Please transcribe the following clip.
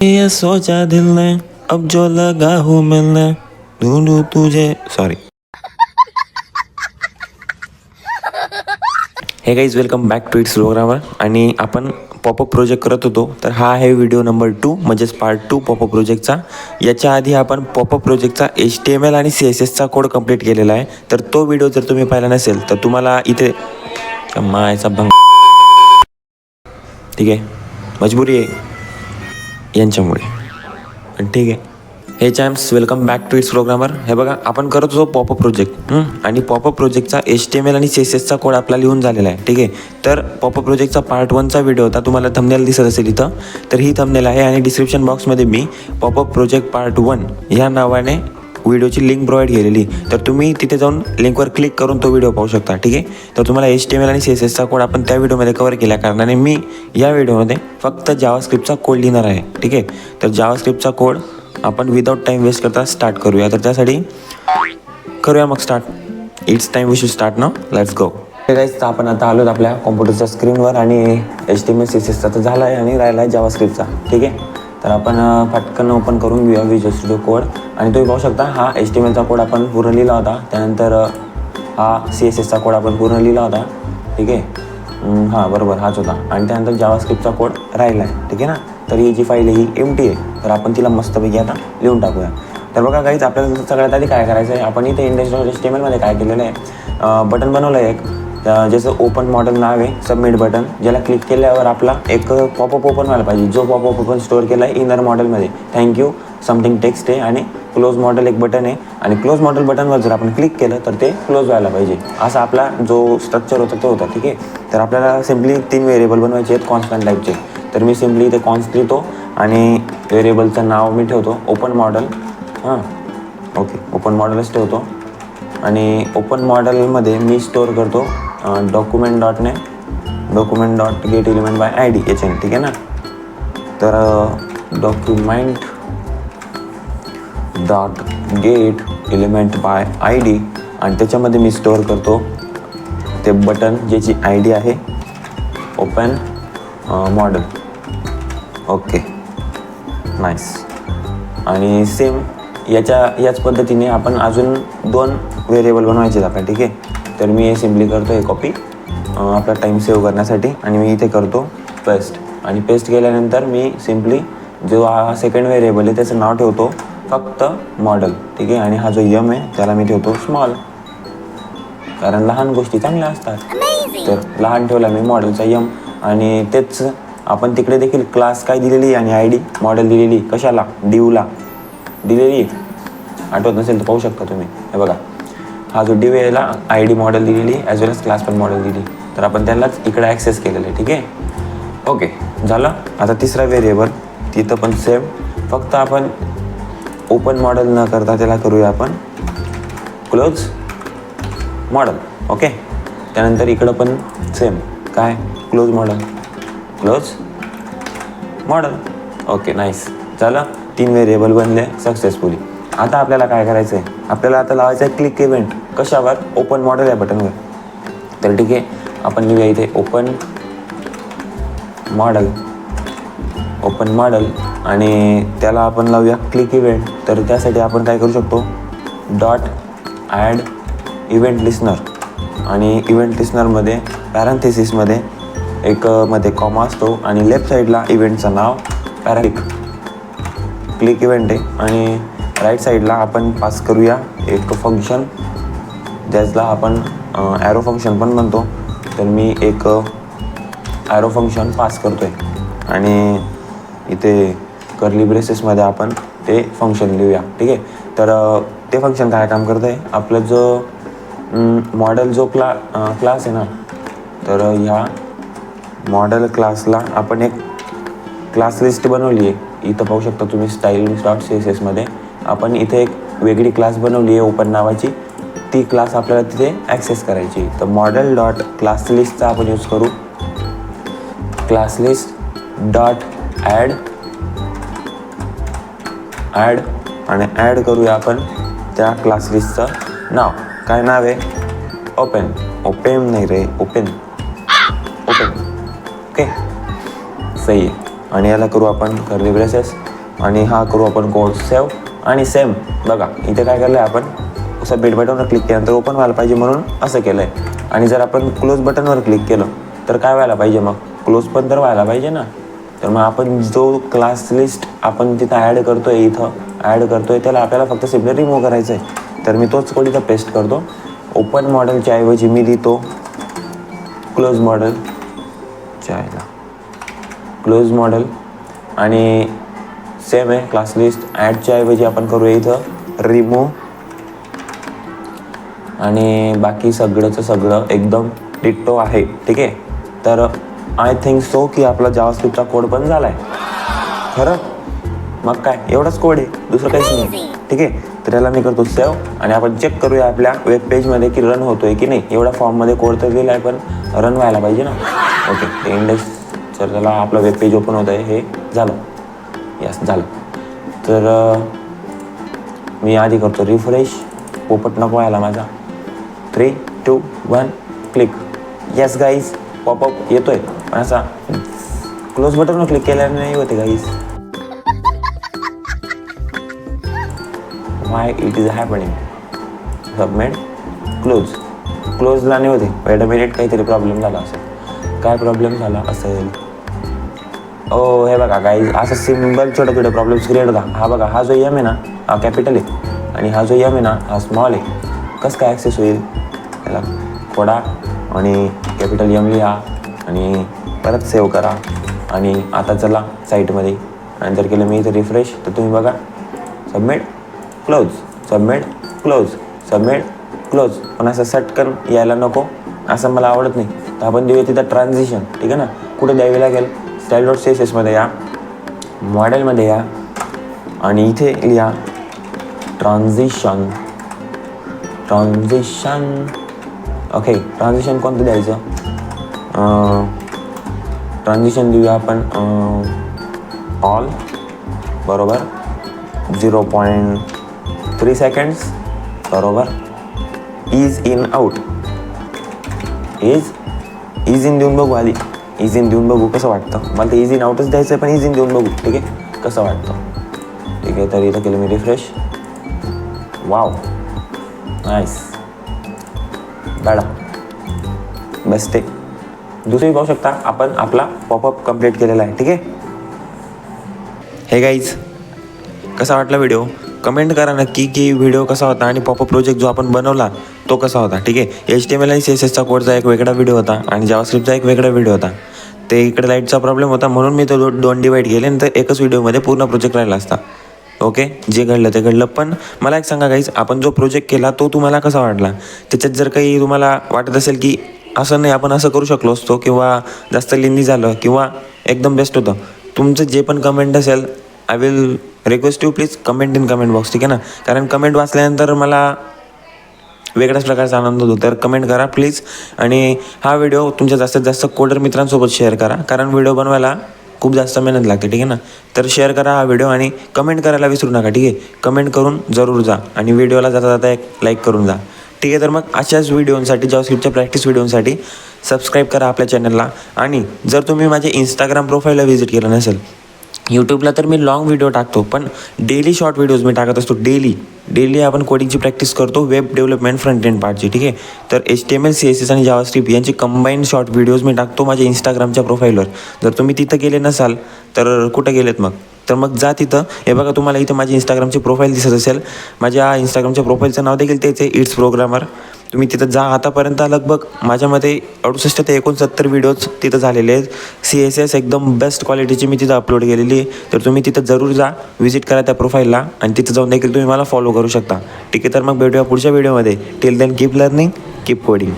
ये सोचा दिल ने अब जो लगा हूँ मिलने ढूंढूं तुझे sorry. Hey guys welcome back to it's programmer. आणि आपण पॉपअप प्रोजेक्ट करत होतो, तर हा आहे व्हिडिओ नंबर 2 म्हणजेच पार्ट 2 पॉपअप प्रोजेक्टचा. याच्या आधी आपण पॉपअप प्रोजेक्टचा HTML आणि CSSचा कोड कंप्लीट केलेला आहे. तर तो व्हिडिओ जर तुम्ही पाहिला नसेल तर तुम्हाला इथे मायचा भंग ठीक आहे, मजबुरी आहे यांच्यामुळे, पण ठीक आहे. Hey champs welcome back to it's programmer. हे बघा, आपण करत होतो पॉपअप प्रोजेक्ट आणि पॉपअप प्रोजेक्टचा HTML आणि CSSचा कोड आपला लिहून झालेला आहे. ठीक आहे, तर पॉपअप प्रोजेक्टचा पार्ट 1चा व्हिडिओ होता, तुम्हाला थंबनेल दिसत असेल इथं. तर ही थंबनेल आहे आणि डिस्क्रिप्शन बॉक्समध्ये मी पॉपअप प्रोजेक्ट पार्ट 1 ह्या नावाने व्हिडिओची लिंक प्रोव्हाइड केलेली. तर तुम्ही तिथे जाऊन लिंकवर क्लिक करून तो व्हिडिओ पाहू शकता. ठीक आहे, तर तुम्हाला HTML आणि CSSचा कोड आपण त्या व्हिडिओमध्ये कव्हर केल्या कारणाने मी या व्हिडिओमध्ये फक्त जावास्क्रिप्टचा कोड लिहिणार आहे. ठीक आहे, तर जावास्क्रिप्टचा कोड आपण विदाउट टाईम वेस्ट करता स्टार्ट करूया. तर त्यासाठी करूया मग start. It's time we should start now. Let's go. Guys, आपण आता आलो आपल्या कॉम्प्युटरच्या स्क्रीनवर आणि HTML CSSचा तर झाला आहे आणि राहिला आहे जावास्क्रिप्टचा. ठीक आहे, तर आपण पटकन ओपन करून घेऊया विज्युअल स्टुडिओ कोड. आणि तुम्ही पाहू शकता हा HTMLचा कोड आपण पूर्ण लिहिला होता, त्यानंतर हा CSSचा कोड आपण पूर्ण लिहिला होता. ठीक आहे, हां बरोबर हाच होता. आणि त्यानंतर जावास्क्रिप्टचा कोड राहिला आहे. ठीक आहे ना, तर ही जी फाईल आहे ही एम्प्टी आहे, तर आपण तिला मस्तपैकी आता लिहून टाकूया. तर बघा गाईज, आपल्याला सगळ्यात आधी काय करायचं आहे, आपण इथे index.html काय केलेलं आहे, बटन बनवलं आहे एक, ज्याचं ओपन मॉडेल नाव आहे सबमिट बटन. ज्याला क्लिक केल्यावर आपला एक पॉपअप ओपन व्हायला पाहिजे, जो पॉपअप ओपन स्टोअर केला आहे इनर मॉडेलमध्ये. थँक्यू समथिंग टेक्स्ट आहे आणि क्लोज मॉडेल एक बटन आहे, आणि क्लोज मॉडेल बटनवर जर आपण क्लिक केलं तर ते क्लोज व्हायला पाहिजे. असा आपला जो स्ट्रक्चर होता तो होता. ठीक आहे, तर आपल्याला सिम्पली 3 व्हेरिएबल बनवायचे आहेत कॉन्स्टंट टाईपचे. तर मी सिम्पली इथे कॉन्स्ट लिहितो आणि व्हेरिएबलचं नाव मी ठेवतो ओपन मॉडेल. ओके, ओपन मॉडेलच ठेवतो. आणि ओपन मॉडेलमध्ये मी स्टोअर करतो document dot gate element by ID याच्याने. ठीक आहे ना, तर document dot gate element by ID आणि त्याच्यामध्ये मी स्टोअर करतो ते बटन ज्याची ID आहे ओपन मॉडेल. Okay, nice. आणि सेम याच पद्धतीने आपण अजून 2 व्हेरिएबल बनवायचे आहेत आपल्याला. ठीक आहे, तर मी हे सिम्पली करतो हे कॉपी आपला टाईम सेव्ह करण्यासाठी, आणि मी इथे करतो पेस्ट. आणि पेस्ट केल्यानंतर मी सिम्पली जो हा सेकंड व्हेरिएबल आहे त्याचं नाव ठेवतो फक्त मॉडेल. ठीक आहे, आणि हा जो यम आहे त्याला मी ठेवतो स्मॉल, कारण लहान गोष्टी चांगल्या असतात. तर लहान ठेवला मी मॉडेलचा यम. आणि तेच आपण तिकडे देखील क्लास काय दिलेली आणि ID मॉडेल दिलेली, कशाला डिवला दिलेली, आठवत नसेल तर पाहू शकता तुम्ही. हे बघा, हा जो डिव याला ID मॉडेल दिलेली ॲज वेल एज क्लास पण मॉडेल दिली, तर आपण त्यालाच इकडे ॲक्सेस केलेलं आहे. ठीक आहे, ओके झालं. आता तिसरा व्हेरिएबल तिथं पण सेम, फक्त आपण ओपन मॉडेल न करता त्याला करूया आपण क्लोज मॉडेल. ओके, त्यानंतर इकडं पण सेम काय क्लोज मॉडेल. ओके, नाईस झालं. 3 व्हेरिएबल बनले सक्सेसफुली. आता आपल्याला काय करायचं आहे, आपल्याला आता लावायचं आहे क्लिक इव्हेंट. कशावर? ओपन मॉडेल या बटनवर. तर ठीक आहे, आपण लिहूया इथे ओपन मॉडेल आणि त्याला आपण लावूया क्लिक इव्हेंट. तर त्यासाठी आपण काय करू शकतो, डॉट ॲड इव्हेंट लिस्नर. आणि इव्हेंट लिस्नरमध्ये पॅरेंथेसिसमध्ये एक मध्ये कॉमा असतो आणि लेफ्ट साईडला इव्हेंटचं नाव क्लिक इव्हेंट आहे. आणि राईट साईडला आपण पास करूया एक फंक्शन, ज्याला आपण ॲरो फंक्शन पण म्हणतो. तर मी एक ॲरो फंक्शन पास करतो आहे आणि इथे कर्ली ब्रेसेसमध्ये आपण ते फंक्शन लिहूया. ठीक आहे, तर ते फंक्शन काय काम करतं आहे, आपलं जो मॉडेल जो क्लास आहे ना, तर ह्या मॉडेल क्लासला आपण एक क्लास लिस्ट बनवली आहे. इथं पाहू शकता तुम्ही style.css आपण इथे एक वेगळी क्लास बनवली आहे ओपन नावाची. ती क्लास आपल्याला तिथे ॲक्सेस करायची. तर मॉडेल डॉट क्लास लिस्टचा आपण यूज करू, क्लास लिस्ट डॉट ॲड आणि ॲड करूया आपण त्या क्लास लिस्टचं नाव. काय नाव आहे, ओपन नाही रे, ओपन. ओके, सही आहे. आणि याला करू आपण कर्ली ब्रेसेस आणि हा करू आपण कोड सेव्ह. आणि सेम बघा इथे काय केलं आहे आपण, सबमिट बटनवर क्लिक केल्यानंतर ओपन व्हायला पाहिजे म्हणून असं केलं आहे. आणि जर आपण क्लोज बटनवर क्लिक केलं तर काय व्हायला पाहिजे, मग क्लोज पण तर व्हायला पाहिजे ना. तर मग आपण जो क्लास लिस्ट आपण तिथं ॲड करतो आहे, इथं ॲड करतो आहे, त्याला आपल्याला फक्त सिम्पली रिमूव्ह करायचं आहे. तर मी तोच कोड इथं पेस्ट करतो. ओपन मॉडेलच्या ऐवजी मी लिहितो क्लोज मॉडेल, क्लोज मॉडेल. आणि सेम आहे क्लास लिस्ट, ॲडच्या ऐवजी आपण करूया इथं रिमूव्ह. आणि बाकी सगळंचं सगळं एकदम डिट्टो आहे. ठीक आहे, तर आय थिंक सो की आपला जावास्क्रिप्टचा कोड पण झाला आहे. खरं मग काय, एवढाच कोड आहे, दुसरं काहीच नाही. ठीक आहे, तर याला मी करतो सेव्ह. आणि आपण चेक करूया आपल्या वेब पेजमध्ये की रन होतो आहे की नाही. एवढा फॉर्ममध्ये कोड तर दिला आहे पण रन व्हायला पाहिजे ना. ओके, ते इंडेक्स तर त्याला आपलं वेब पेज ओपन होतं आहे, हे झालं. यस झालं. तर मी आधी करतो रिफ्रेश. पोपट नको व्हायला माझा. 3, 2, 1 क्लिक. येस गाईज, पॉपअप येतोय पण असा क्लोज बटनवर क्लिक केल्याने नाही होते guys. Why it is happening. Submit क्लोजला नाही होते. वेट अ मिनिट, काहीतरी प्रॉब्लेम झाला असेल. काय प्रॉब्लेम झाला असेल, ओ हे बघा गाईज, असं सिम्पल छोटे छोटे प्रॉब्लेम्स क्रिएट होता. हा बघा, हा जो एम आहे ना हा कॅपिटल आहे आणि हा जो एम आहे ना हा स्मॉल आहे. कसं काय ॲक्सेस होईल, त्याला फोडा आणि कॅपिटल एम लिहा आणि परत सेव्ह करा. आणि आता चला साईटमध्ये. आणि जर केलं मी इथं रिफ्रेश तर तुम्ही बघा submit close, submit close, submit close. पण असं सटकन यायला नको, असं मला आवडत नाही. तर आपण देऊया तिथं ट्रान्झिशन. ठीक आहे ना. कुठे द्यावी लागेल, style.css मध्ये या, मॉडेलमध्ये या आणि इथे लिहा ट्रान्झिशन. ओके, ट्रान्झिशन कोणतं द्यायचं, ट्रान्झिशन देऊया आपण ऑल, बरोबर. 0.3 सेकंड्स, बरोबर. Is in out, is in देऊन बघू आधी. इज इन देऊन बघू कसं वाटतं. मला ते इज इन आउटच द्यायचं आहे पण इज इन देऊन बघू. ठीक आहे, कसं वाटतं. ठीक आहे, तर इथं केलं मी रिफ्रेश. Wow, nice. बॅडा बस ते दुसरी पाहू शकता आपण आपला पॉपअप कंप्लीट केलेला आहे. ठीक आहे. हे गाईज, कसा वाटला व्हिडिओ, कमेंट करा नक्की की व्हिडिओ कसा होता आणि पॉपअप प्रोजेक्ट जो आपण बनवला तो कसा होता. ठीक आहे. HTML आणि CSSचा कोडचा एक वेगळा व्हिडिओ होता आणि जावास्क्रिप्टचा एक वेगळा व्हिडिओ होता. ते इकडे लाईटचा प्रॉब्लेम होता म्हणून मी तो दोन डिवाईड केले आणि तर एकच व्हिडिओमध्ये पूर्ण प्रोजेक्ट राहिला असता. ओके, जे घडलं ते घडलं. पण मला एक सांगा गाईज, आपण जो प्रोजेक्ट केला तो तुम्हाला कसा वाटला. त्याच्यात जर काही तुम्हाला वाटत असेल की असं नाही आपण असं करू शकलो असतो किंवा जास्त लेंदी झालं किंवा एकदम बेस्ट होतं, तुमचं जे पण कमेंट असेल I will request you please comment in comment box. ठीक आहे ना. कारण कमेंट वाचल्यानंतर मला वेगळ्याच प्रकारचा आनंद होतो. तर कमेंट करा प्लीज. आणि हा व्हिडिओ तुमच्या जास्तीत जास्त कोडर मित्रांसोबत शेअर करा, कारण व्हिडिओ बनवायला खूप जास्त मेहनत लागते. ठीक आहे ना. तर शेअर करा हा व्हिडिओ आणि कमेंट करायला विसरू नका. ठीक आहे, कमेंट करून जरूर जा आणि व्हिडिओला जाता जाता एक लाईक करून जा. ठीक आहे, तर मग अशाच व्हिडिओसाठी जावास्क्रिप्टच्या प्रॅक्टिस व्हिडिओसाठी सबस्क्राईब करा आपल्या चॅनलला. आणि जर तुम्ही माझे इंस्टाग्राम प्रोफाईलला व्हिजिट केलं नसेल, यूट्यूबला तर मी लाँग व्हिडिओ टाकतो पण डेली शॉर्ट व्हिडिओज मी टाकत असतो. डेली आपण कोडिंगची प्रॅक्टिस करतो, वेब डेव्हलपमेंट फ्रंट एंड पार्टची. ठीक आहे, तर HTML CSS आणि जावास्क्रिप्ट यांची कंबाईंड शॉर्ट व्हिडिओज मी टाकतो माझ्या इंस्टाग्रामच्या प्रोफाईलवर. जर तुम्ही तिथं गेले नसाल तर कुठं गेलेत मग, तर मग जा तिथं. हे बघा, तुम्हाला इथं माझी इंस्टाग्रामची प्रोफाईल दिसत असेल. माझ्या इंस्टाग्रामच्या प्रोफाईलचं नाव देखील तेच आहे, इट्स प्रोग्रामर. तुम्ही तिथं जा. आतापर्यंत लगभग माझ्यामध्ये 68 ते 69 व्हिडिओज तिथं झालेले आहेत. CSS एकदम बेस्ट क्वालिटीची मी तिथं अपलोड केलेली आहे. तर तुम्ही तिथं जरूर जा, व्हिजिट करा त्या प्रोफाईलला आणि तिथं जाऊन देखील तुम्ही मला फॉलो करू शकता. ठीक आहे, तर मग भेटूया पुढच्या व्हिडिओमध्ये. Till then keep learning, keep coding.